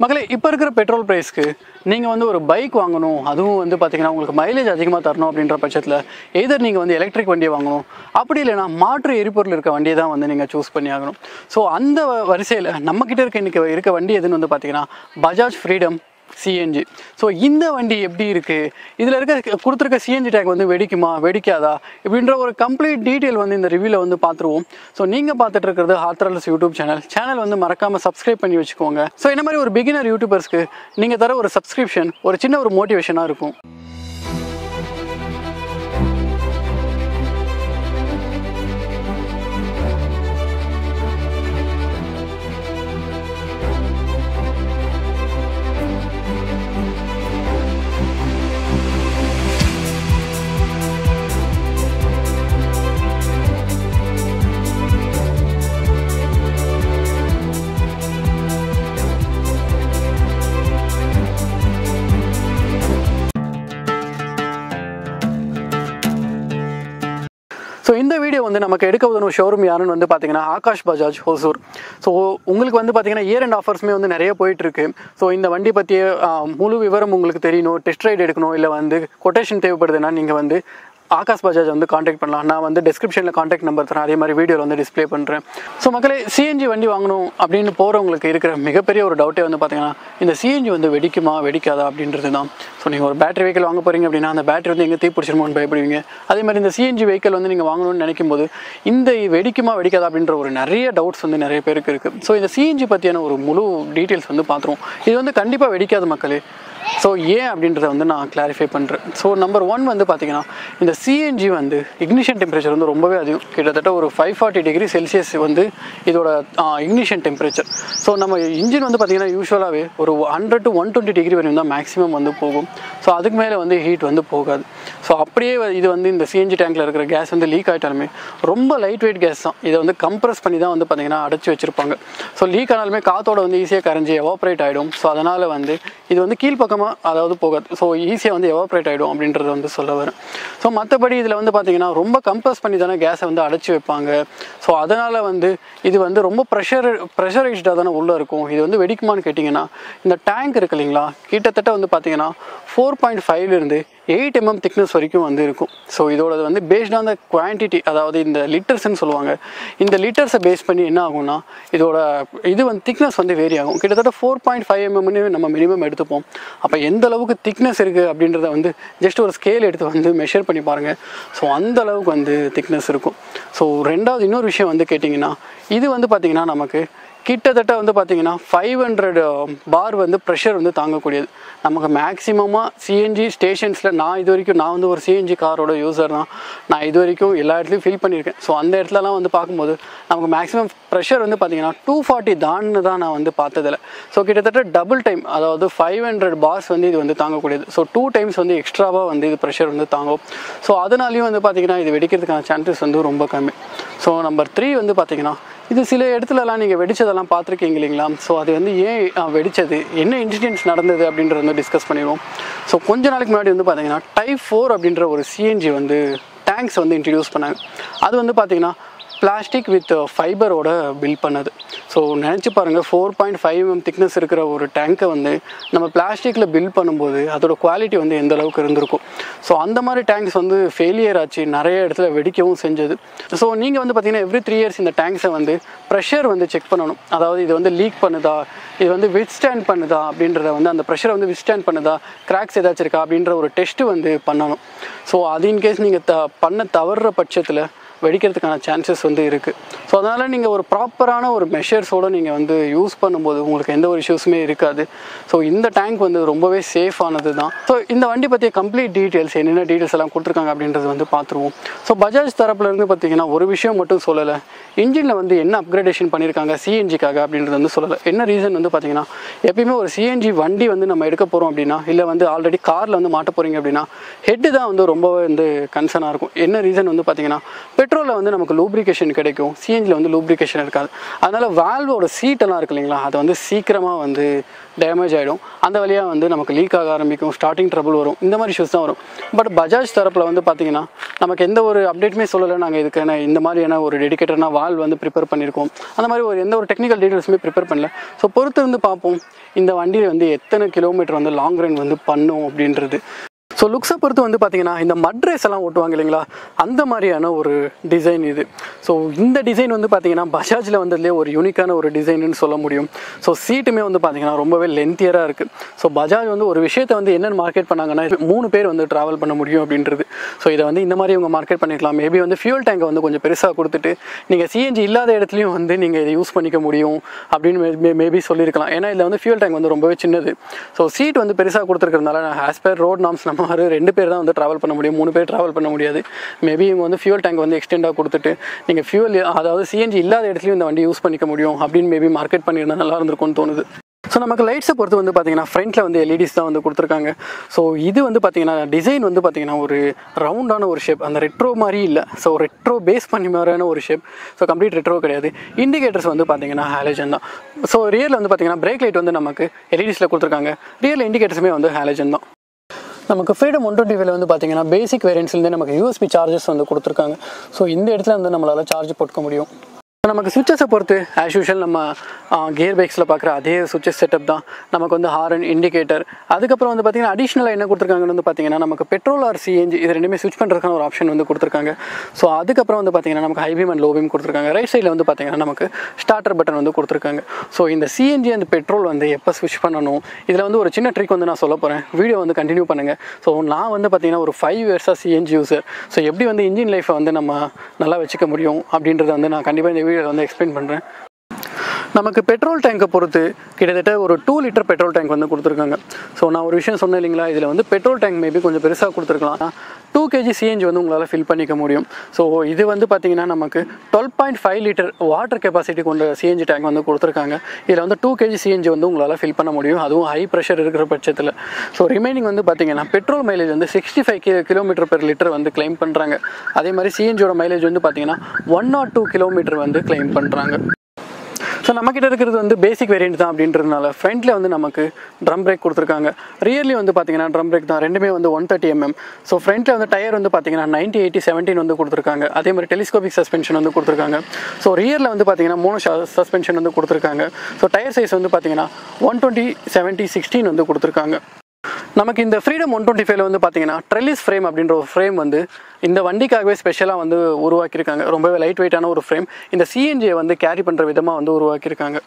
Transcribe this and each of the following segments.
மக்களே இப்போ இருக்கிற பெட்ரோல் ப்ரைஸ்க்கு நீங்கள் வந்து ஒரு பைக் வாங்கணும், அதுவும் வந்து பார்த்தீங்கன்னா உங்களுக்கு மைலேஜ் அதிகமாக தரணும் அப்படின்ற பட்சத்தில் எதர் நீங்கள் வந்து எலக்ட்ரிக் வண்டியை வாங்கணும், அப்படி இல்லைனா மாற்று எரிபொருள் இருக்க வண்டியை தான் வந்து நீங்கள் சூஸ் பண்ணி ஆகணும். ஸோ அந்த வரிசையில் நம்மக்கிட்ட இருக்க வண்டி எதுன்னு வந்து பார்த்தீங்கன்னா பஜாஜ் ஃப்ரீடம் சிஎன்ஜி. ஸோ இந்த வண்டி எப்படி இருக்குது, இதில் கொடுத்துருக்க சிஎன்ஜி டேக் வந்து வெடிக்குமா வெடிக்காதா இப்படின்ற ஒரு கம்ப்ளீட் டீட்டெயில் வந்து இந்த ரிவ்யூவில் வந்து பார்த்துருவோம். ஸோ நீங்கள் பார்த்துட்டு இருக்கிறது ஹார்த்ராலஸ் யூடியூப் சேனல் வந்து மறக்காமல் சப்ஸ்கிரைப் பண்ணி வச்சுக்கோங்க. ஸோ இந்த மாதிரி ஒரு பிகினர் யூடியூபர்ஸ்க்கு நீங்கள் தர ஒரு சப்ஸ்கிரிப்ஷன் ஒரு சின்ன ஒரு மோட்டிவேஷனாக இருக்கும். ஸோ இந்த வீடியோ வந்து நமக்கு எடுக்க உதவும் ஷோரூம் யாருன்னு வந்து பார்த்தீங்கன்னா ஆகாஷ் பஜாஜ் ஹொசூர். ஸோ உங்களுக்கு வந்து பார்த்தீங்கன்னா இயர் அண்ட் ஆஃபர்ஸுமே வந்து நிறைய போயிட்டுருக்கு. ஸோ இந்த வண்டி பற்றிய முழு விவரம் உங்களுக்கு தெரியணும், டெஸ்ட் ரைட் எடுக்கணும், இல்லை வந்து கொட்டேஷன் தேவைப்படுதுன்னா நீங்கள் வந்து ஆகாஷ் பஜாஜ் வந்து காண்டாக்ட் பண்ணலாம். நான் வந்து டிஸ்கிரிப்ஷனில் காண்டாக்ட் நம்பர் தரேன், அதே மாதிரி வீடியோவில் வந்து டிஸ்பிளே பண்ணுறேன். ஸோ மக்களே, சிஎன்ஜி வண்டி வாங்கணும் அப்படின்னு போகிறவங்களுக்கு இருக்கிற மிகப்பெரிய ஒரு டவுட்டே வந்து பார்த்தீங்கன்னா இந்த சிஎன்ஜி வந்து வெடிக்குமா வெடிக்காதா அப்படின்றது தான். ஸோ நீங்கள் ஒரு பேட்டரி வெஹிக்கிள் வாங்க போகிறீங்க அப்படின்னா அந்த பேட்டரி வந்து எங்கே தீப்பிடிச்சிருமோன்னு பயப்படுவீங்க. அதே மாதிரி இந்த சிஎன்ஜி வெஹிக்கிள் வந்து நீங்கள் வாங்கணும்னு நினைக்கும் போது இந்த வெடிக்குமா வெடிக்காதா அப்படின்ற ஒரு நிறைய டவுட்ஸ் வந்து நிறைய பேருக்கு இருக்குது. ஸோ இந்த சிஎன்ஜி பற்றியான ஒரு முழு டீட்டெயில்ஸ் வந்து பார்த்துருவோம். இது வந்து கண்டிப்பாக வெடிக்காது மக்களே. ஸோ ஏன் அப்படின்றத வந்து நான் கிளாரிஃபை பண்ணுறேன். ஸோ நம்பர் 1 வந்து பார்த்தீங்கன்னா இந்த சிஎன்ஜி வந்து இக்னிஷன் டெம்பரேச்சர் வந்து ரொம்பவே அதிகம். கிட்டத்தட்ட ஒரு 540 டிகிரி செல்சியஸ் வந்து இதோட இக்னிஷன் டெம்பரேச்சர். ஸோ நம்ம இன்ஜின் வந்து பார்த்தீங்கன்னா யூஸ்வலாகவே ஒரு 100 to 120 டிகிரி வரையும் தான் மேக்ஸிமம் வந்து போகும். ஸோ அதுக்கு மேலே வந்து ஹீட் வந்து போகாது. ஸோ அப்படியே இது வந்து இந்த சிஎன்ஜி டேங்கில் இருக்கிற கேஸ் வந்து லீக் ஆகிட்டாலுமே ரொம்ப லைட் வெயிட் கேஸ் தான். இதை வந்து கம்ப்ரஸ் பண்ணி தான் வந்து பார்த்தீங்கன்னா அடைச்சி வச்சுருப்பாங்க. ஸோ லீக் ஆனாலுமே காற்றோட வந்து ஈஸியாக கரைஞ்சி எவாப்ரேட் ஆகிடும். ஸோ அதனால் வந்து இது வந்து கீழ்ப்பக்கமாக அதாவது போகாது. ஸோ ஈஸியாக வந்து எவாப்ரேட் ஆகிடும் அப்படின்றத வந்து சொல்ல வரும். ஸோ மற்றபடி இதில் வந்து பார்த்தீங்கன்னா ரொம்ப கம்ப்ரஸ் பண்ணி தானே கேஸை வந்து அடைச்சி வைப்பாங்க. ஸோ அதனால் வந்து இது வந்து ரொம்ப ப்ரெஷரைஸ்டாக தானே உள்ளே இருக்கும். இது வந்து வெடிக்குமான்னு கேட்டிங்கன்னா இந்த டேங்க் இருக்கு இல்லைங்களா, கிட்டத்தட்ட வந்து பார்த்தீங்கன்னா 4.5 8 mm திக்னஸ் வரைக்கும் வந்து இருக்கும். ஸோ இதோட வந்து பேஸ்ட் ஆன் த குவான்டிட்டி, அதாவது இந்த லிட்டர்ஸ்ன்னு சொல்லுவாங்க. இந்த லிட்டர்ஸை பேஸ் பண்ணி என்ன ஆகும்னா இதோட இது வந்து திக்னஸ் வந்து வேரி ஆகும். கிட்டத்தட்ட 4.5 mm நம்ம மினிமம் எடுத்துப்போம். அப்போ எந்த அளவுக்கு திக்னஸ் இருக்குது அப்படின்றத வந்து ஜஸ்ட் ஒரு ஸ்கேல் எடுத்து வந்து மெஷர் பண்ணி பாருங்கள். ஸோ அந்த அளவுக்கு வந்து திக்னஸ் இருக்கும். ஸோ ரெண்டாவது இன்னொரு விஷயம் வந்து கேட்டிங்கன்னா இது வந்து பார்த்திங்கன்னா நமக்கு கிட்டத்தட்ட வந்து பார்த்திங்கன்னா 500 பார் வந்து ப்ரெஷர் வந்து தாங்கக்கூடியது. நமக்கு மேக்ஸிமமாக சிஎன்ஜி ஸ்டேஷன்ஸில் நான் வந்து ஒரு சிஎன்ஜி காரோட யூஸர் தான். நான் இது வரைக்கும் எல்லா இடத்துலையும் ஃபீல் பண்ணியிருக்கேன். ஸோ அந்த இடத்துலலாம் வந்து பார்க்கும்போது நமக்கு மேக்ஸிமம் ப்ரெஷர் வந்து பார்த்திங்கன்னா 240 தான்னு தான் நான் வந்து பார்த்ததில்ல. ஸோ கிட்டத்தட்ட டபுள் டைம், அதாவது 500 பார்ஸ் வந்து இது வந்து தாங்கக்கூடியது. ஸோ 2 டைம்ஸ் வந்து எக்ஸ்ட்ராவாக வந்து இது ப்ரெஷர் வந்து தாங்கும். ஸோ அதனாலையும் வந்து பார்த்திங்கன்னா இது வெடிக்கிறதுக்கான சான்சஸ் வந்து ரொம்ப கம்மி. ஸோ நம்பர் 3 வந்து பார்த்திங்கன்னா இது சில இடத்துலலாம் நீங்கள் வெடிச்சதெல்லாம் பார்த்துருக்கீங்க இல்லைங்களா. ஸோ அது வந்து ஏன் வெடிச்சது, என்ன இன்சிடென்ட்ஸ் நடந்தது அப்படின்றத வந்து டிஸ்கஸ் பண்ணிடுவோம். ஸோ கொஞ்ச நாளைக்கு முன்னாடி வந்து பார்த்தீங்கன்னா Type 4 அப்படின்ற ஒரு சிஎன்ஜி வந்து டேங்க்ஸ் வந்து இன்ட்ரடியூஸ் பண்ணாங்க. அது வந்து பார்த்திங்கன்னா பிளாஸ்டிக் வித் ஃபைபரோட பில்ட் பண்ணது. ஸோ நினச்சி பாருங்கள், 4.5 mm திக்னஸ் இருக்கிற ஒரு டேங்கை வந்து நம்ம பிளாஸ்டிக்கில் பில்ட் பண்ணும்போது அதோட குவாலிட்டி வந்து எந்த அளவுக்கு இருந்திருக்கும். ஸோ அந்த மாதிரி டேங்க்ஸ் வந்து ஃபெயிலியர் ஆச்சு, நிறைய இடத்துல வெடிக்கவும் செஞ்சது. ஸோ நீங்கள் வந்து பார்த்திங்கன்னா எவ்ரி 3 years இந்த டேங்க்ஸை வந்து ப்ரெஷர் வந்து செக் பண்ணணும். அதாவது இது வந்து லீக் பண்ணுதா, இது வந்து வித்ஸ்டாண்ட் பண்ணுதா அப்படின்றத வந்து அந்த ப்ரெஷரை வந்து வித்ஸ்டாண்ட் பண்ணுதா, கிராக்ஸ் ஏதாச்சும் இருக்கா அப்படின்ற ஒரு டெஸ்ட்டு வந்து பண்ணணும். ஸோ அது இன்கேஸ் நீங்கள் பண்ண தவறுற பட்சத்தில் வெடிக்கிறதுக்கான சான்சஸ் வந்து இருக்குது. ஸோ அதனால் நீங்கள் ஒரு ப்ராப்பரான ஒரு மெஷர்ஸோடு நீங்கள் வந்து யூஸ் பண்ணும்போது உங்களுக்கு எந்த ஒரு இஷ்யூஸுமே இருக்காது. ஸோ இந்த டேங்க் வந்து ரொம்பவே சேஃபானது தான். ஸோ இந்த வண்டி பற்றிய கம்ப்ளீட் டீட்டெயில்ஸ், என்னென்ன டீட்டெயில்ஸ் எல்லாம் கொடுத்துருக்காங்க அப்படின்றது வந்து பார்த்துருவோம். ஸோ பஜாஜ் தரப்புலேருந்து பார்த்திங்கன்னா ஒரு விஷயம் மட்டும் சொல்லலை, இன்ஜினில் வந்து என்ன அப்கிரேடேஷன் பண்ணியிருக்காங்க சிஎன்ஜிக்காக அப்படின்றது வந்து சொல்லலை. என்ன ரீசன் வந்து பார்த்திங்கன்னா எப்பயுமே ஒரு சிஎன்ஜி வண்டி வந்து நம்ம எடுக்க போகிறோம் அப்படின்னா, இல்லை வந்து ஆல்ரெடி காரில் வந்து மாட்ட போகிறீங்க அப்படின்னா ஹெட்டு தான் வந்து ரொம்பவே வந்து கன்சர்னாக இருக்கும். என்ன ரீசன் வந்து பார்த்திங்கன்னா பெட்ரோலில் வந்து நமக்கு லூப்ரிகேஷன் கிடைக்கும், சிஎன்ஜியில் வந்து லூப்ரிகேஷன் இருக்காது. அதனால் வால்வோட சீட்டெல்லாம் இருக்குது இல்லைங்களா, அது வந்து சீக்கிரமாக வந்து டேமேஜ் ஆகிடும். அந்த வழியாக வந்து நமக்கு லீக் ஆக ஆரம்பிக்கும், ஸ்டார்டிங் ட்ரபிள் வரும், இந்த மாதிரி இஷ்யூஸ் தான் வரும். பட் பஜாஜ் தரப்பில் வந்து பார்த்திங்கன்னா நமக்கு எந்த ஒரு அப்டேட்டுமே சொல்லலை. நாங்கள் இதுக்கான இந்த மாதிரியான ஒரு டெடிகேட்டடான வால்வ் வந்து ப்ரிப்பேர் பண்ணியிருக்கோம், அந்த மாதிரி எந்த ஒரு டெக்னிக்கல் டீட்டெயில்ஸுமே ப்ரிப்பேர் பண்ணல. ஸோ பொறுத்து இருந்து பார்ப்போம் இந்த வண்டியில் வந்து எத்தனை கிலோமீட்டர் வந்து லாங் ரன் வந்து பண்ணும் அப்படின்றது. ஸோ லுக்ஸை பொறுத்து வந்து பார்த்திங்கன்னா இந்த மட் ரேஸ் எல்லாம் ஓட்டுவாங்க இல்லைங்களா, அந்த மாதிரியான ஒரு டிசைன் இது. ஸோ இந்த டிசைன் வந்து பார்த்திங்கன்னா பஜாஜில் வந்ததுலேயே ஒரு யூனிக்கான ஒரு டிசைன்னு சொல்ல முடியும். ஸோ சீட்டுமே வந்து பார்த்திங்கன்னா ரொம்பவே லென்த்தியராக இருக்குது. ஸோ பஜாஜ் வந்து ஒரு விஷயத்தை வந்து என்னென்னு மார்க்கெட் பண்ணாங்கன்னா 3 பேர் வந்து ட்ராவல் பண்ண முடியும் அப்படின்றது. ஸோ இதை வந்து இந்த மாதிரி இவங்க மார்க்கெட் பண்ணிக்கலாம். மேபி வந்து ஃபியூல் டேங்கை வந்து கொஞ்சம் பெருசாக கொடுத்துட்டு நீங்கள் சிஎன்ஜி இல்லாத இடத்துலையும் வந்து நீங்கள் இதை யூஸ் பண்ணிக்க முடியும் அப்படின்னு மேபி சொல்லியிருக்கலாம். ஏன்னா இதில் வந்து ஃபியூல் டேங்க் வந்து ரொம்பவே சின்னது. ஸோ சீட் வந்து பெருசாக கொடுத்துருக்கிறதுனால ஆஸ் பர் ரோட் நார்ம்ஸ் நம்ம 2 பேர் தான் வந்து ட்ராவல் பண்ண முடியும், 3 பேர் ட்ராவல் பண்ண முடியாது. மேபி இவங்க வந்து ஃபியூல் டேங்க் வந்து எக்ஸ்டெண்டாக கொடுத்துட்டு நீங்கள் ஃபியூல் அதாவது சிஎன்ஜி இல்லாத இடத்துலையும் இந்த வண்டி யூஸ் பண்ணிக்க முடியும் அப்படின்னு மேபி மார்க்கெட் பண்ணியிருந்தால் நல்லா இருந்திருக்கும்னு தோணுது. ஸோ நமக்கு லைட்ஸை பொறுத்து வந்து பார்த்திங்கன்னா ஃப்ரண்ட்டில் வந்து எல்இடிஸ் தான் வந்து கொடுத்துருக்காங்க. ஸோ இது வந்து பார்த்திங்கன்னா டிசைன் வந்து பார்த்திங்கன்னா ஒரு ரவுண்டான ஒரு ஷேப், அந்த ரெட்ரோ மாதிரி இல்லை. ஸோ ரெட்ரோ பேஸ் பண்ணி மாதிரியான ஒரு ஷேப். ஸோ கம்ப்ளீட் ரெட்ரோ கிடையாது. இண்டிகேட்டர்ஸ் வந்து பார்த்திங்கன்னா ஹாலஜன் தான். ஸோ ரியரில் வந்து பார்த்திங்கன்னா பிரேக் லைட் வந்து நமக்கு எல்இடிஸில் கொடுத்துருக்காங்க. ரியரில் இண்டிகேட்டர்ஸுமே வந்து ஹாலஜன் தான். நமக்கு ஃப்ரீடம் 125 வந்து பார்த்திங்கன்னா பேசிக் வேரியன்ட்ஸ்லேருந்து நமக்கு யூஎஸ்பி சார்ஜஸ் வந்து கொடுத்துருக்காங்க. ஸோ இந்த இடத்துல வந்து நம்மளால் சார்ஜ் போட்டுக்க முடியும். நமக்கு சுவிட்சஸை பொறுத்து ஆஸ் யூஷுவல் நம்ம கியர் பைக்ஸில் பார்க்குற அதே சுவிட்சஸ் செட்டப் தான். நமக்கு வந்து ஹாரன், இண்டிகேட்டர், அதுக்கப்புறம் வந்து பார்த்திங்கன்னா அடிஷ்னலாக என்ன கொடுத்துருக்காங்கன்னு வந்து பார்த்திங்கன்னா நமக்கு பெட்ரோல் ஆர் சிஎன்ஜி இது ரெண்டுமே ஸ்விட்ச் பண்ணுறதுக்கான ஒரு ஆப்ஷன் வந்து கொடுத்துருக்காங்க. ஸோ அதுக்கப்புறம் வந்து பார்த்திங்கன்னா நமக்கு high beam and low beam கொடுத்துருக்காங்க. ரைட் சைடில் வந்து பார்த்திங்கன்னா நமக்கு ஸ்டார்டர் பட்டன் வந்து கொடுத்துருக்காங்க. ஸோ இந்த சிஎன்ஜி அண்ட் பெட்ரோல் வந்து எப்போ ஸ்விட்ச் பண்ணணும், இதில் வந்து ஒரு சின்ன ட்ரிக் வந்து நான் சொல்ல போகிறேன். வீடியோ வந்து கண்டினியூ பண்ணுங்கள். ஸோ நான் வந்து பார்த்திங்கன்னா ஒரு 5 இயர்ஸாக சிஎன்ஜி யூஸர். ஸோ எப்படி வந்து இன்ஜின் லைஃப்பை வந்து நம்ம நல்லா வச்சுக்க முடியும் அப்படின்றத வந்து நான் கண்டிப்பாக இந்த வீடியோவில் வந்து எக்ஸ்பிளைன் பண்ணுறேன். நமக்கு பெட்ரோல் டேங்கை பொறுத்து கிட்டத்தட்ட ஒரு 2 லிட்டர் பெட்ரோல் டேங்க் வந்து கொடுத்துருக்காங்க. ஸோ நான் ஒரு விஷயம் சொன்னேன் இல்லைங்களா, இதில் வந்து பெட்ரோல் டேங்க் மேபி கொஞ்சம் பெருசாக கொடுத்துருக்கலாம். 2 kg சிஎன்ஜி வந்து உங்களால் ஃபில் பண்ணிக்க முடியும். ஸோ இது வந்து பார்த்திங்கன்னா நமக்கு 12.5 லிட்டர் வாட்டர் கெப்பாசிட்டி கொண்ட சிஎன்ஜி டேங்க் வந்து கொடுத்துருக்காங்க. இதில் வந்து 2 kg சிஎன்ஜி வந்து உங்களால் ஃபில் பண்ண முடியும், அதுவும் ஹை ப்ரெஷர் இருக்கிற பட்சத்தில். ஸோ ரிமைனிங் வந்து பார்த்திங்கன்னா பெட்ரோல் மைலேஜ் வந்து 65 km/லிட்டர் வந்து கிளைம் பண்ணுறாங்க. அதே மாதிரி சிஎன்ஜியோட மைலேஜ் வந்து பார்த்திங்கன்னா 102 km வந்து கிளைம் பண்ணுறாங்க. ஸோ நம்மக்கிட்ட இருக்கிறது வந்து பேசிக் வேரியன்ட் தான் அப்படின்றதுனால ஃப்ரண்ட்டில் வந்து நமக்கு ட்ரம் பிரேக் கொடுத்துருக்காங்க. ரியர்லேயும் வந்து பார்த்திங்கன்னா ட்ரம் பிரேக் தான், ரெண்டுமே வந்து 130 mm. ஸோ ஃப்ரண்ட்டில் வந்து டயர் வந்து பார்த்திங்கன்னா 90/80/17 வந்து கொடுத்துருக்காங்க. அதே மாதிரி டெலிஸ்கோபிக் சஸ்பென்ஷன் வந்து கொடுத்துருக்காங்க. ஸோ ரியரில் வந்து பார்த்திங்கன்னா 3 சஸ்பென்ஷன் வந்து கொடுத்துருக்காங்க. ஸோ டயர் சைஸ் வந்து பார்த்திங்கன்னா 120/70/16 வந்து கொடுத்துருக்காங்க. நமக்கு இந்த ஃப்ரீடம் 125 வந்து பார்த்திங்கன்னா ட்ரெல்லிஸ் ஃப்ரேம் அப்படின்ற ஒரு ஃப்ரேம் வந்து இந்த வண்டிக்காகவே ஸ்பெஷலாக வந்து உருவாக்கியிருக்காங்க. ரொம்பவே லைட் வெயிட்டான ஒரு ஃப்ரேம், இந்த சிஎன்ஜியை வந்து கேரி பண்ணுற விதமாக வந்து உருவாக்கியிருக்காங்க.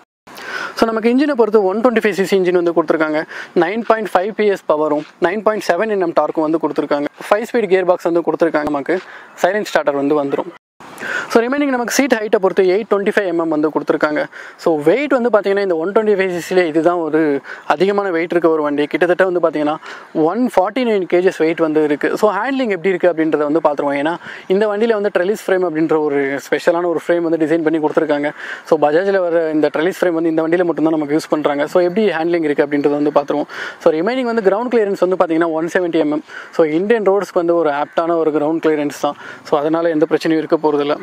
ஸோ நமக்கு இன்ஜினை பொறுத்து 125cc இன்ஜின் வந்து கொடுத்துருக்காங்க. 9.5 PS பவரும் 9.7 Nm டார்க்கும் வந்து கொடுத்துருக்காங்க. 5 ஸ்பீட் கியர் பாக்ஸ் வந்து கொடுத்துருக்காங்க. நமக்கு சைலண்ட் ஸ்டார்டர் வந்து வந்துடும். ஸோ ரிமைனிங் நமக்கு சீட் ஹைட்டை பொறுத்து 825 mm வந்து கொடுத்துருக்காங்க. ஸோ வெயிட் வந்து பார்த்திங்கன்னா இந்த 125cc இதுதான் ஒரு அதிகமான வெயிட் இருக்க ஒரு வண்டி. கிட்டத்தட்ட வந்து பார்த்திங்கன்னா 149 kgs வெயிட் வந்து இருக்குது. ஸோ ஹேண்ட்லிங் எப்படி இருக்குது அப்படின்றத வந்து பார்த்துருவோம். ஏன்னா இந்த வண்டியில் வந்து ட்ரெலிஸ் ஃப்ரேம் அப்படின்ற ஒரு ஸ்பெஷலான ஒரு ஃப்ரேம் வந்து டிசைன் பண்ணி கொடுத்துருக்காங்க. ஸோ பஜாஜில் வர இந்த ட்ரெலிஸ் ஃப்ரேம் வந்து இந்த வண்டியில் மட்டும்தான் நமக்கு யூஸ் பண்ணுறாங்க. ஸோ எப்படி ஹேண்ட்லிங் இருக்குது அப்படின்றத வந்து பார்த்துருவோம். ஸோ ரிமைனிங் வந்து கிரவுண்ட் கிளியரன்ஸ் வந்து பார்த்திங்கன்னா 170 mm. ஸோ இந்தியன் ரோட்ஸ்க்கு வந்து ஒரு ஆப்டான ஒரு கிரவுண்ட் கிளியரன்ஸ் தான். ஸோ அதனால் எந்த பிரச்சனையும் இருக்க போகிறதில்ல.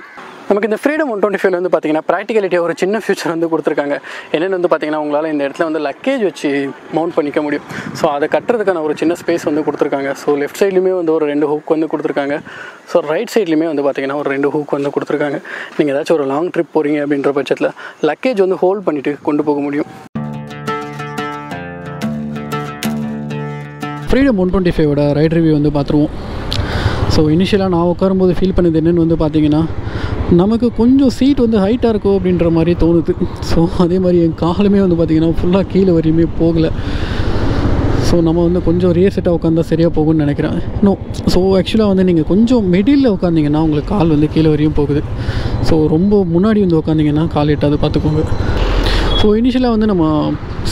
நமக்கு இந்த ஃப்ரீடம் 125 வந்து பார்த்திங்கன்னா ப்ராக்டிகலிட்டியாக ஒரு சின்ன ஃபியூச்சர் வந்து கொடுத்துருக்காங்க. என்னென்னு வந்து பார்த்திங்கன்னா உங்களால் இந்த இடத்துல வந்து லக்கேஜ் வச்சு மவுண்ட் பண்ணிக்க முடியும். ஸோ அதை கட்டுறதுக்கான ஒரு சின்ன ஸ்பேஸ் வந்து கொடுத்துருக்காங்க. ஸோ லெஃப்ட் சைட்லையுமே வந்து ஒரு 2 ஹூக் வந்து கொடுத்துருக்காங்க. ஸோ ரைட் சைட்லையுமே வந்து பார்த்திங்கன்னா ஒரு 2 ஹூக் வந்து கொடுத்துருக்காங்க. நீங்கள் ஏதாச்சும் ஒரு லாங் ட்ரிப் போகிறீங்க அப்படின்ற பட்சத்தில் லக்கேஜ் வந்து ஹோல்ட் பண்ணிவிட்டு கொண்டு போக முடியும். ஃப்ரீடம் 125ஓட ரைட் ரிவ்யூ வந்து பார்த்துருவோம். ஸோ இனிஷியலாக நான் உட்காரும்போது ஃபீல் பண்ணது என்னென்னு வந்து பார்த்திங்கன்னா நமக்கு கொஞ்சம் சீட் வந்து ஹைட்டாக இருக்கும் அப்படின்ற மாதிரி தோணுது. ஸோ அதே மாதிரி என் காலுமே வந்து பார்த்திங்கன்னா ஃபுல்லாக கீழே வரையுமே போகலை. ஸோ நம்ம வந்து கொஞ்சம் ரியர் செட்டாக உட்காந்தா சரியாக போகும்னு நினைக்கிறேன். நோ, ஸோ ஆக்சுவலாக வந்து நீங்கள் கொஞ்சம் மிடில் உட்காந்திங்கன்னா உங்களுக்கு கால் வந்து கீழே வரையும் போகுது. ஸோ ரொம்ப முன்னாடி வந்து உட்காந்திங்கன்னா கால் எட்டாது, பார்த்துக்கோங்க. ஸோ இனிஷியலாக வந்து நம்ம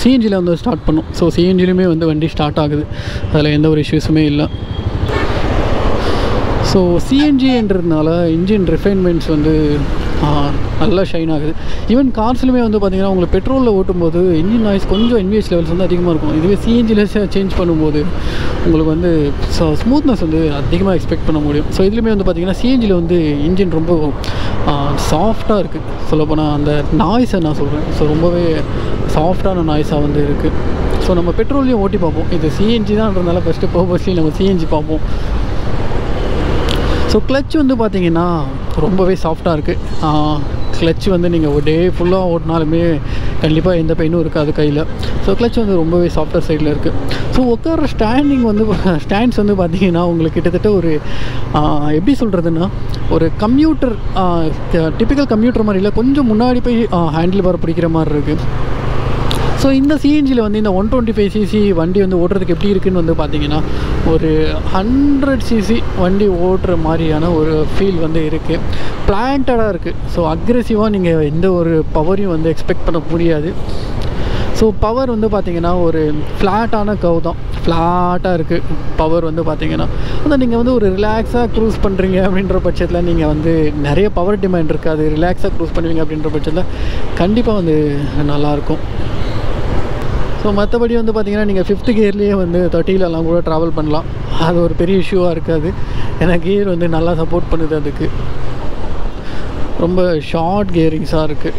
சிஎன்ஜியில் வந்து ஸ்டார்ட் பண்ணோம். ஸோ சிஎன்ஜிலுமே வந்து வண்டி ஸ்டார்ட் ஆகுது, அதில் எந்த ஒரு இஷ்யூஸுமே இல்லை. ஸோ சிஎன்ஜின்றதுனால இன்ஜின் ரிஃபைன்மெண்ட்ஸ் வந்து நல்லா ஷைன் ஆகுது. ஈவன் கார்ஸ்லையுமே வந்து பார்த்திங்கன்னா உங்களுக்கு பெட்ரோலில் ஓட்டும்போது இன்ஜின் நாய்ஸ் கொஞ்சம் NVH லெவல்ஸ் வந்து அதிகமாக இருக்கும். இதுவே சிஎன்ஜியில் சேஞ்ச் பண்ணும்போது உங்களுக்கு வந்து ஸ்மூத்னஸ் வந்து அதிகமாக எக்ஸ்பெக்ட் பண்ண முடியும். ஸோ இதுலேயுமே வந்து பார்த்திங்கன்னா சிஎன்ஜியில் வந்து இன்ஜின் ரொம்ப சாஃப்டாக இருக்குது. சொல்லப்போனால் அந்த நாய்ஸை நான் சொல்கிறேன். ஸோ ரொம்பவே சாஃப்டான நாய்ஸாக வந்து இருக்குது. ஸோ நம்ம பெட்ரோல்லையும் ஓட்டி பார்ப்போம். இது சிஎன்ஜி தான்றதுனால ஃபஸ்ட்டு பர்பஸ்லி நம்ம சிஎன்ஜி பார்ப்போம். ஸோ கிளச் வந்து பார்த்திங்கன்னா ரொம்பவே சாஃப்டாக இருக்குது. கிளச் வந்து நீங்கள் ஒரு டே ஃபுல்லாக ஓட்டினாலுமே கண்டிப்பாக எந்த பெயினும் இருக்காது கையில். ஸோ கிளச் வந்து ரொம்பவே சாஃப்ட்வேர் சைடில் இருக்குது. ஸோ உட்கார ஸ்டாண்ட்ஸ் வந்து பார்த்திங்கன்னா உங்களுக்கு கிட்டத்தட்ட ஒரு எப்படி சொல்கிறதுன்னா ஒரு கம்ப்யூட்டர் டிப்பிக்கல் கம்ப்யூட்டர் மாதிரி இல்லை, கொஞ்சம் முன்னாடி போய் ஹேண்டில் பார் பிடிக்கிற மாதிரி இருக்குது. ஸோ இந்த சிஎன்ஜியில் வந்து இந்த 125cc வண்டி வந்து ஓட்டுறதுக்கு எப்படி இருக்குதுன்னு வந்து பார்த்திங்கன்னா ஒரு 100cc வண்டி ஓட்டுற மாதிரியான ஒரு ஃபீல் வந்து இருக்குது. பிளான்டடாக இருக்குது. ஸோ அக்ரெசிவாக நீங்கள் எந்த ஒரு பவரையும் வந்து எக்ஸ்பெக்ட் பண்ண முடியாது. ஸோ பவர் வந்து பார்த்திங்கன்னா ஒரு ஃப்ளாட்டான கவ் தான், ஃப்ளாட்டாக இருக்குது பவர் வந்து பார்த்திங்கன்னா. அதான் நீங்கள் வந்து ஒரு ரிலாக்ஸாக க்ரூஸ் பண்ணுறீங்க அப்படின்ற பட்சத்தில் நீங்கள் வந்து நிறைய பவர் டிமாண்ட் இருக்காது. ரிலாக்ஸாக க்ரூஸ் பண்ணுவீங்க அப்படின்ற பட்சத்தில் கண்டிப்பாக வந்து நல்லாயிருக்கும். ஸோ மற்றபடி வந்து பார்த்திங்கன்னா நீங்கள் 5th கியர்லேயே வந்து 30லலாம் கூட ட்ராவல் பண்ணலாம். அது ஒரு பெரிய இஷ்யூவாக இருக்காது. ஏன்னா கியர் வந்து நல்லா சப்போர்ட் பண்ணுது. அதுக்கு ரொம்ப ஷார்ட் கியரிங்ஸாக இருக்குது.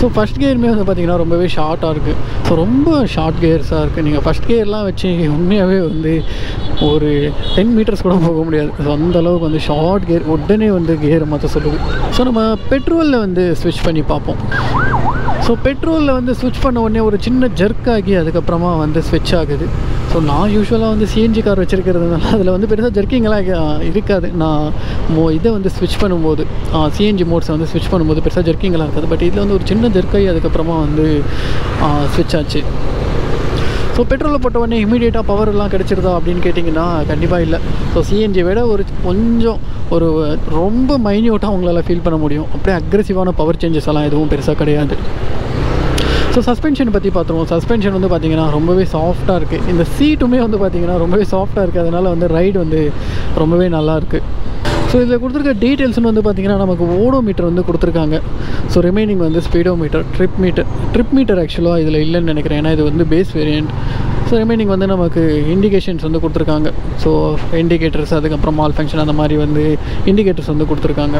ஸோ ஃபஸ்ட் கியருமே வந்து பார்த்திங்கன்னா ரொம்பவே ஷார்ட்டாக இருக்குது. ஸோ ரொம்ப ஷார்ட் கியர்ஸாக இருக்குது. நீங்கள் ஃபஸ்ட் கியர்லாம் வச்சு உண்மையாகவே வந்து ஒரு 10 மீட்டர்ஸ் கூட போக முடியாது. ஸோ அந்தளவுக்கு வந்து ஷார்ட் கியர் உடனே வந்து கியரை மாற்ற சொல்லுது. ஸோ நம்ம பெட்ரோலில் வந்து ஸ்விட்ச் பண்ணி பார்ப்போம். ஸோ பெட்ரோலில் வந்து ஸ்விட்ச் பண்ண உடனே ஒரு சின்ன ஜர்க் ஆகி அதுக்கப்புறமா வந்து ஸ்விட்ச் ஆகுது. ஸோ நான் யூஸ்வலாக வந்து சிஎன்ஜி கார் வச்சுருக்கிறதுனால அதில் வந்து பெருசாக ஜர்க்கிங்கெல்லாம் இருக்காது. நான் இதை வந்து ஸ்விட்ச் பண்ணும்போது சிஎன்ஜி மோட்ஸை வந்து ஸ்விட்ச் பண்ணும்போது பெருசாக ஜர்க்கிங்கெல்லாம் இருக்காது. பட் இதில் வந்து ஒரு சின்ன ஜர்க்காகி அதுக்கப்புறமா வந்து ஸ்விட்ச் ஆச்சு. ஸோ பெட்ரோலில் போட்ட உடனே இமீடியட்டாக பவர்லாம் கிடச்சிருதா அப்படின்னு கேட்டிங்கன்னா கண்டிப்பாக இல்லை. ஸோ சிஎன்ஜி விட ஒரு கொஞ்சம் ஒரு ரொம்ப மைன்யூட்டாக உங்களால் ஃபீல் பண்ண முடியும். அப்படியே அக்ரெசிவான பவர் சேஞ்சஸ் எல்லாம் எதுவும் பெருசாக கிடையாது. ஸோ சஸ்பென்ஷன் பற்றி பார்த்துருவோம். சஸ்பென்ஷன் வந்து பார்த்திங்கன்னா ரொம்பவே சாஃப்டாக இருக்குது. இந்த சீட்டுமே வந்து பார்த்திங்கன்னா ரொம்பவே சாஃப்டாக இருக்குது. அதனால் வந்து ரைடு வந்து ரொம்பவே நல்லாயிருக்கு. ஸோ இதில் கொடுத்துருக்க டீட்டெயில்ஸ்னு வந்து பார்த்திங்கன்னா நமக்கு ஓடோமீட்டர் வந்து கொடுத்துருக்காங்க. ஸோ ரிமைனிங் வந்து ஸ்பீடோமீட்டர், ட்ரிப் மீட்டர் ஆக்சுவலாக இதில் இல்லைன்னு நினைக்கிறேன். ஏன்னா இது வந்து பேஸ் வேரியண்ட். ஸோ ரிமைனிங் வந்து நமக்கு இண்டிகேஷன்ஸ் வந்து கொடுத்துருக்காங்க. ஸோ இண்டிகேட்டர்ஸ், அதுக்கப்புறம் மால் ஃபங்க்ஷன், அந்த மாதிரி வந்து இண்டிகேட்டர்ஸ் வந்து கொடுத்துருக்காங்க.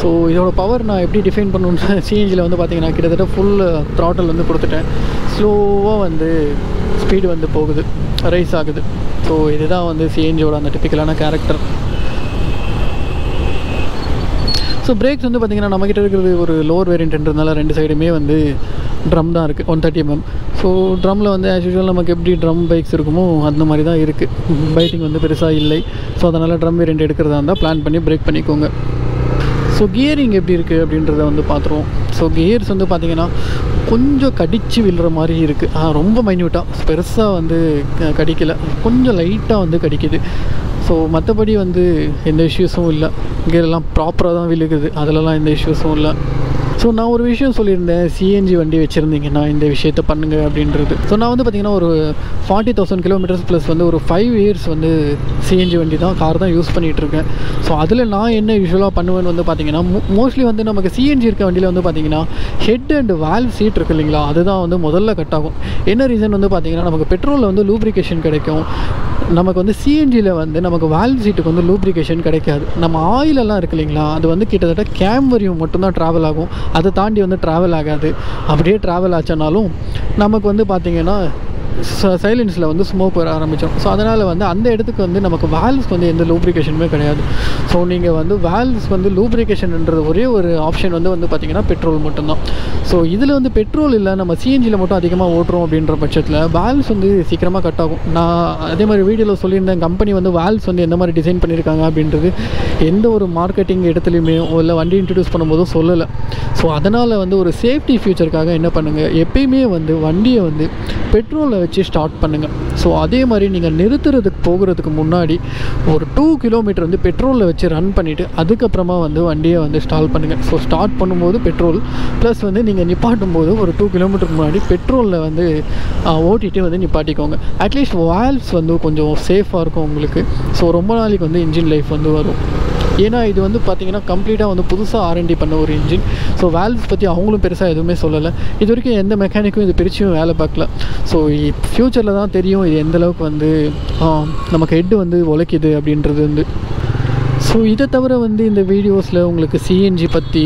ஸோ இதோட பவர் நான் எப்படி டிஃபைன் பண்ணணுன்னு சிஎன்ஜியில் வந்து பார்த்திங்கன்னா கிட்டத்தட்ட ஃபுல் த்ராட்டல் வந்து கொடுத்துட்டேன். ஸ்லோவாக வந்து ஸ்பீடு வந்து போகுது, ரைஸ் ஆகுது. ஸோ இதுதான் வந்து சிஎன்ஜியோட அந்த டிப்பிக்கலான கேரக்டர். ஸோ பிரேக்ஸ் வந்து பார்த்திங்கன்னா நம்மக்கிட்ட இருக்கிறது ஒரு லோவர் வேரியண்ட்ன்றதுனால 2 சைடுமே வந்து ட்ரம் தான் இருக்குது, 130 mm. ஸோ ட்ரம்மில் வந்து ஆஸ் யூஸ்வல் நமக்கு எப்படி ட்ரம் பைக்ஸ் இருக்குமோ அந்த மாதிரி தான் இருக்குது. பைட்டிங் வந்து பெருசாக இல்லை. ஸோ அதனால் ட்ரம் வேரியண்ட் எடுக்கிறதா இருந்தால் பிளான் பண்ணி பிரேக் பண்ணிக்கோங்க. ஸோ கியரிங் எப்படி இருக்குது அப்படின்றத வந்து பார்த்துருவோம். ஸோ கியர்ஸ் வந்து பார்த்திங்கன்னா கொஞ்சம் கடிச்சு விழுற மாதிரி இருக்குது. ரொம்ப மைன்யூட்டாக பெருசாக வந்து கடிக்கலை, கொஞ்சம் லைட்டாக வந்து கடிக்குது. ஸோ மற்றபடி வந்து எந்த இஷ்யூஸும் இல்லை. கியர்லாம் ப்ராப்பராக தான் விழுகுது, அதிலலாம் எந்த இஷ்யூஸும் இல்லை. ஸோ நான் ஒரு விஷயம் சொல்லியிருந்தேன், சிஎன்ஜி வண்டி வச்சுருந்தீங்கன்னா இந்த விஷயத்தை பண்ணுங்கள் அப்படின்றது. ஸோ நான் வந்து பார்த்திங்கன்னா ஒரு 40,000 கிலோமீட்டர்ஸ் ப்ளஸ் வந்து ஒரு 5 இயர்ஸ் வந்து சிஎன்ஜி வண்டி தான், கார் தான் யூஸ் பண்ணிகிட்ருக்கேன். ஸோ அதில் நான் என்ன யூஸ்வலாக பண்ணுவேன்னு வந்து பார்த்திங்கன்னா மோஸ்ட்லி வந்து நமக்கு சிஎன்ஜி இருக்க வண்டியில் வந்து பார்த்திங்கன்னா ஹெட் அண்ட் வால்வ் சீட் இருக்குது இல்லைங்களா, அதுதான் வந்து முதல்ல கட் ஆகும். என்ன ரீசன் வந்து பார்த்திங்கன்னா நமக்கு பெட்ரோலில் வந்து லூப்ரிகேஷன் கிடைக்கும். நமக்கு வந்து சிஎன்ஜியில் வந்து நமக்கு வால்வ் சீட்டுக்கு வந்து லூப்ரிகேஷன் கிடைக்காது. நம்ம ஆயிலெல்லாம் இருக்குது இல்லைங்களா, அது வந்து கிட்டத்தட்ட கேம் வரையும் மட்டும்தான் ட்ராவல் ஆகும். அதை தாண்டி வந்து ட்ராவல் ஆகாது. அப்படியே ட்ராவல் ஆச்சுனாலும் நமக்கு வந்து பார்த்திங்கன்னா சைலன்ஸில் வந்து ஸ்மோக் வர ஆரம்பித்தோம். ஸோ அதனால் வந்து அந்த இடத்துக்கு வந்து நமக்கு வால்வ்ஸ் வந்து எந்த லூப்ரிகேஷனுமே கிடையாது. ஸோ நீங்கள் வந்து வால்வ்ஸ் வந்து லூப்ரிகேஷன்ன்றது ஒரே ஒரு ஆப்ஷன் வந்து பார்த்திங்கன்னா பெட்ரோல் மட்டும்தான். ஸோ இதில் வந்து பெட்ரோல் இல்லை, நம்ம சிஎன்ஜியில் மட்டும் அதிகமாக ஓட்டுறோம் அப்படின்ற பட்சத்தில் வால்வ்ஸ் வந்து சீக்கிரமாக கட் ஆகும். நான் அதே மாதிரி வீடியோவில் சொல்லியிருந்தேன், கம்பெனி வந்து வால்வ்ஸ் வந்து எந்த மாதிரி டிசைன் பண்ணியிருக்காங்க அப்படின்றது எந்த ஒரு மார்க்கெட்டிங் இடத்துலையுமே இல்லை வண்டி இன்ட்ரடியூஸ் பண்ணும்போதும் சொல்லலை. ஸோ அதனால் வந்து ஒரு சேஃப்டி ஃபியூச்சருக்காக என்ன பண்ணுங்கள், எப்பயுமே வந்து வண்டியை வந்து பெட்ரோலை வச்சு ஸ்டார்ட் பண்ணுங்கள். ஸோ அதே மாதிரி நீங்கள் நிறுத்துறதுக்கு போகிறதுக்கு முன்னாடி ஒரு 2 கிலோமீட்டர் வந்து பெட்ரோலில் வச்சு ரன் பண்ணிவிட்டு அதுக்கப்புறமா வந்து வண்டியை வந்து ஸ்டார்ட் பண்ணுங்கள். ஸோ ஸ்டார்ட் பண்ணும்போது பெட்ரோல் ப்ளஸ் வந்து நீங்கள் நிப்பாட்டும் போது ஒரு 2 கிலோமீட்டருக்கு முன்னாடி பெட்ரோலில் வந்து ஓட்டிகிட்டு வந்து நிப்பாட்டிக்கோங்க. அட்லீஸ்ட் வால்வ்ஸ் வந்து கொஞ்சம் சேஃபாக இருக்கும் உங்களுக்கு. ஸோ ரொம்ப நாளைக்கு வந்து இன்ஜின் லைஃப் வந்து வரும். ஏன்னா இது வந்து பார்த்திங்கன்னா கம்ப்ளீட்டாக வந்து புதுசாக R&D பண்ண ஒரு இன்ஜின். ஸோ வேல்வ்ஸ் பற்றி அவங்களும் பெருசாக எதுவுமே சொல்லலை. இது வரைக்கும் எந்த மெக்கானிக்கும் இது பிரிச்சும் வேலை பார்க்கல. ஸோ ஃப்யூச்சரில் தான் தெரியும் இது எந்தளவுக்கு வந்து நமக்கு ஹெட்டு வந்து உழைக்குது அப்படின்றது வந்து. ஸோ இதை தவிர வந்து இந்த வீடியோஸில் உங்களுக்கு சிஎன்ஜி பற்றி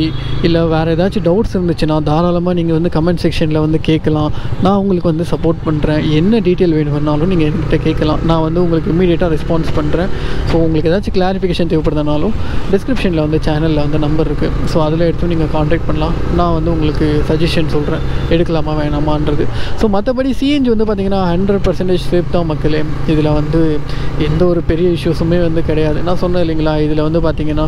இல்லை வேறு ஏதாச்சும் டவுட்ஸ் இருந்துச்சுன்னா தாராளமாக நீங்கள் வந்து கமெண்ட் செக்ஷனில் வந்து கேட்கலாம். நான் உங்களுக்கு வந்து சப்போர்ட் பண்ணுறேன். என்ன டீட்டெயில் வேணும்னாலும் நீங்கள் என்கிட்ட கேட்கலாம். நான் வந்து உங்களுக்கு இமீடியட்டாக ரெஸ்பான்ஸ் பண்ணுறேன். ஸோ உங்களுக்கு ஏதாச்சும் கிளாரிஃபிகேஷன் தேவைப்படுறதுனாலும் டிஸ்கிரிப்ஷனில் வந்து சேனலில் வந்து நம்பர் இருக்குது. ஸோ அதில் எடுத்து நீங்கள் காண்டாக்ட் பண்ணலாம். நான் வந்து உங்களுக்கு சஜஷன் சொல்கிறேன் எடுக்கலாமா வேணாமான்றது. ஸோ மற்றபடி சிஎன்ஜி வந்து பார்த்திங்கன்னா 100% சேஃப் தான் மக்களே. இதில் வந்து எந்த ஒரு பெரிய இஷ்யூஸுமே வந்து கிடையாது. நான் சொன்னேன் இல்லைங்களா, இதில் வந்து பார்த்திங்கன்னா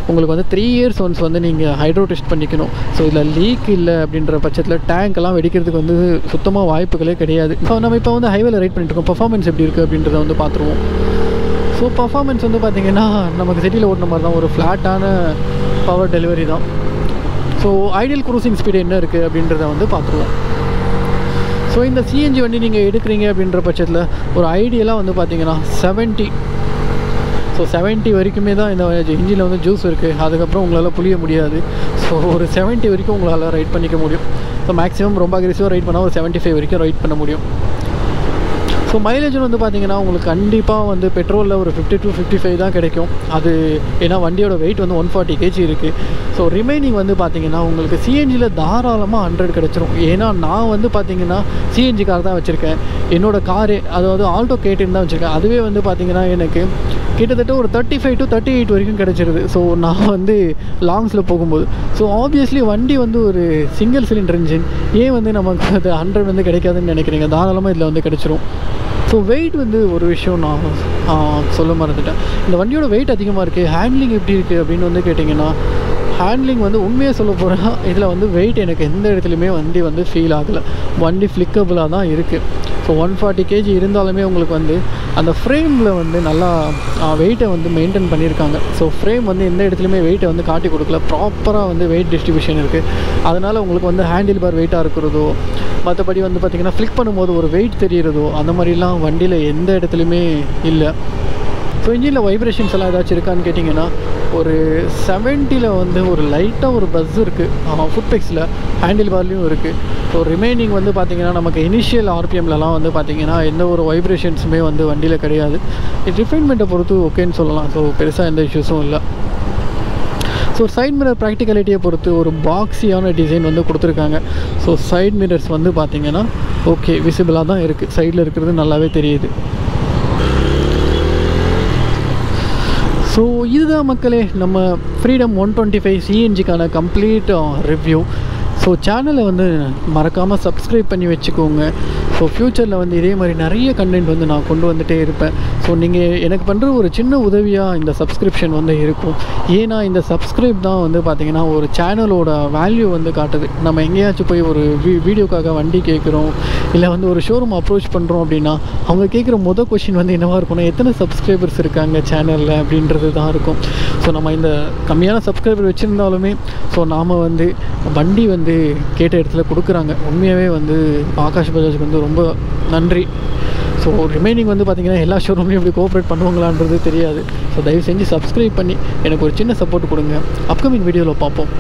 உங்களுக்கு வந்து 3 years ஒன்ஸ் வந்து நீங்கள் ஹைட்ரோ டெஸ்ட் பண்ணிக்கணும். ஸோ இதில் லீக் இல்லை அப்படின்ற பட்சத்தில் டேங்க்லாம் வெடிக்கிறதுக்கு வந்து சுத்தமாக வாய்ப்புகளே கிடையாது. ஸோ நம்ம இப்போ வந்து ஹைவேல ரைட் பண்ணிட்டுருக்கோம். பர்ஃபார்மன்ஸ் எப்படி இருக்குது அப்படின்றத வந்து பார்த்துருவோம். ஸோ பர்ஃபார்மன்ஸ் வந்து பார்த்திங்கன்னா நமக்கு சிட்டியில் ஓட்டின மாதிரி தான், ஒரு ஃப்ளாட்டான பவர் டெலிவரி தான். ஸோ ஐடியல் க்ரூசிங் ஸ்பீடு என்ன இருக்குது அப்படின்றத வந்து பார்த்துருவோம். ஸோ இந்த சிஎன்ஜி வண்டி நீங்கள் எடுக்கிறீங்க அப்படின்ற பட்சத்தில் ஒரு ஐடியலாக வந்து பார்த்திங்கன்னா 70. ஸோ 70 வரைக்குமே தான் இந்த இன்ஜினில் வந்து ஜூஸ் இருக்குது. அதுக்கப்புறம் உங்களால் புளிய முடியாது. ஸோ ஒரு 70 வரைக்கும் உங்களால் ரைட் பண்ணிக்க முடியும். ஸோ மேக்ஸிமம் ரொம்ப அக்ரெசிவாக ரைட் பண்ணால் ஒரு 75 வரைக்கும் ரைட் பண்ண முடியும். ஸோ மைலேஜும் வந்து பார்த்திங்கன்னா உங்களுக்கு கண்டிப்பாக வந்து பெட்ரோலில் ஒரு 50 to 55 தான் கிடைக்கும். அது ஏன்னா வண்டியோட வெயிட் வந்து 140 kg இருக்குது. ஸோ ரிமைனிங் வந்து பார்த்திங்கன்னா உங்களுக்கு சிஎன்ஜியில் தாராளமாக 100 கிடச்சிரும். ஏன்னா நான் வந்து பார்த்திங்கன்னா சிஎன்ஜி கார் தான் வச்சுருக்கேன். என்னோடய காரு அதாவது ஆல்டோ கேட்டின்னு தான் வச்சுருக்கேன். அதுவே வந்து பார்த்திங்கன்னா எனக்கு கிட்டத்தட்ட ஒரு 35 to 38 வரைக்கும் கிடச்சிருது. ஸோ நான் வந்து லாங்ஸில் போகும்போது ஸோ ஆப்வியஸ்லி வண்டி வந்து ஒரு சிங்கிள் சிலிண்டர் இன்ஜின். ஏன் வந்து நமக்கு அது 100 வந்து கிடைக்காதுன்னு நினைக்கிறீங்க? தாராளமாக இதில் வந்து கிடச்சிரும். ஸோ வெயிட் வந்து ஒரு விஷயம் நான் சொல்ல மறந்துட்டேன். இந்த வண்டியோட வெயிட் அதிகமாக இருக்குது. ஹேண்ட்லிங் எப்படி இருக்குது அப்படின்னு வந்து கேட்டிங்கன்னா, ஹேண்ட்லிங் வந்து உண்மையாக சொல்ல போகிறேன், இதில் வந்து வெயிட் எனக்கு எந்த இடத்துலையுமே வண்டி வந்து ஃபீல் ஆகலை. வண்டி ஃப்ளிக்கபிளாக தான் இருக்குது. ஸோ 140 kg இருந்தாலுமே உங்களுக்கு வந்து அந்த ஃப்ரேமில் வந்து நல்லா வெயிட்டை வந்து மெயின்டைன் பண்ணியிருக்காங்க. ஸோ ஃப்ரேம் வந்து எந்த இடத்துலையுமே வெயிட்டை வந்து காட்டி கொடுக்கல. ப்ராப்பராக வந்து வெயிட் டிஸ்ட்ரிபியூஷன் இருக்குது. அதனால் உங்களுக்கு வந்து ஹேண்டில் பார் வெயிட்டாக இருக்கிறதோ, மற்றபடி வந்து பார்த்திங்கன்னா ஃப்ளிக் பண்ணும்போது ஒரு வெயிட் தெரிகிறதோ அந்த மாதிரிலாம் வண்டியில் எந்த இடத்துலையுமே இல்லை. ஸோ இன்ஜினில் வைப்ரேஷன்ஸ் எல்லாம் ஏதாச்சும் இருக்கான்னு கேட்டிங்கன்னா, ஒரு 70ல் வந்து ஒரு லைட்டாக ஒரு பஸ் இருக்குது. ஃபுட்பெக்ஸில் ஹேண்டில் பார்லையும் இருக்குது. ஸோ ரிமைனிங் வந்து பார்த்திங்கன்னா நமக்கு இனிஷியல் ஆர்பிஎம்லலாம் வந்து பார்த்திங்கன்னா எந்த ஒரு வைப்ரேஷன்ஸுமே வந்து வண்டியில் கிடையாது. ரிஃபைன்மெண்ட்டை பொறுத்து ஓகேன்னு சொல்லலாம். ஸோ பெருசாக எந்த இஷ்யூஸும் இல்லை. ஸோ சைட் மிரர் ப்ராக்டிகாலிட்டியை பொறுத்து ஒரு பாக்ஸியான டிசைன் வந்து கொடுத்துருக்காங்க. ஸோ சைட் மிரர்ஸ் வந்து பார்த்திங்கன்னா ஓகே விசிபிளாக தான் இருக்குது. சைடில் இருக்கிறது நல்லாவே தெரியுது. ஸோ இதுதான் மக்களே நம்ம ஃப்ரீடம் 125 சிஎன்ஜிக்கான கம்ப்ளீட் ரிவ்யூ. ஸோ சேனலை வந்து மறக்காமல் சப்ஸ்கிரைப் பண்ணி வச்சுக்கோங்க. ஸோ ஃப்யூச்சரில் வந்து இதே மாதிரி நிறைய கண்டென்ட் வந்து நான் கொண்டு வந்துகிட்டே இருப்பேன். ஸோ நீங்கள் எனக்கு பண்ணுற ஒரு சின்ன உதவியாக இந்த சப்ஸ்கிரிப்ஷன் வந்து இருக்கும். ஏன்னா இந்த சப்ஸ்கிரைப் தான் வந்து பார்த்திங்கன்னா ஒரு சேனலோட வேல்யூ வந்து காட்டுது. நம்ம எங்கேயாச்சும் போய் ஒரு வீடியோக்காக வண்டி கேட்குறோம், இல்லை வந்து ஒரு ஷோரூம் அப்ரோச் பண்ணுறோம் அப்படின்னா அவங்க கேட்குற கொஷின் வந்து என்னவாக இருக்கும்னா, எத்தனை சப்ஸ்கிரைபர்ஸ் இருக்காங்க சேனலில் அப்படின்றது தான் இருக்கும். ஸோ நம்ம இந்த கம்மியான சப்ஸ்கிரைபர் வச்சுருந்தாலுமே ஸோ நாம் வந்து வண்டி வந்து கேட்ட இடத்துல கொடுக்குறாங்க. உண்மையாகவே வந்து ஆகாஷ் பஜாஜுக்கு வந்து ரொம்ப நன்றி. ஸோ ரிமைனிங் வந்து பார்த்திங்கன்னா எல்லா ஷோரூம்லையும் இப்படி கோஆப்ரேட் பண்ணுவாங்களான்றது தெரியாது. ஸோ தயவு செஞ்சு சப்ஸ்கிரைப் பண்ணி எனக்கு ஒரு சின்ன சப்போர்ட் கொடுங்க. அப்கமிங் வீடியோவில் பார்ப்போம்.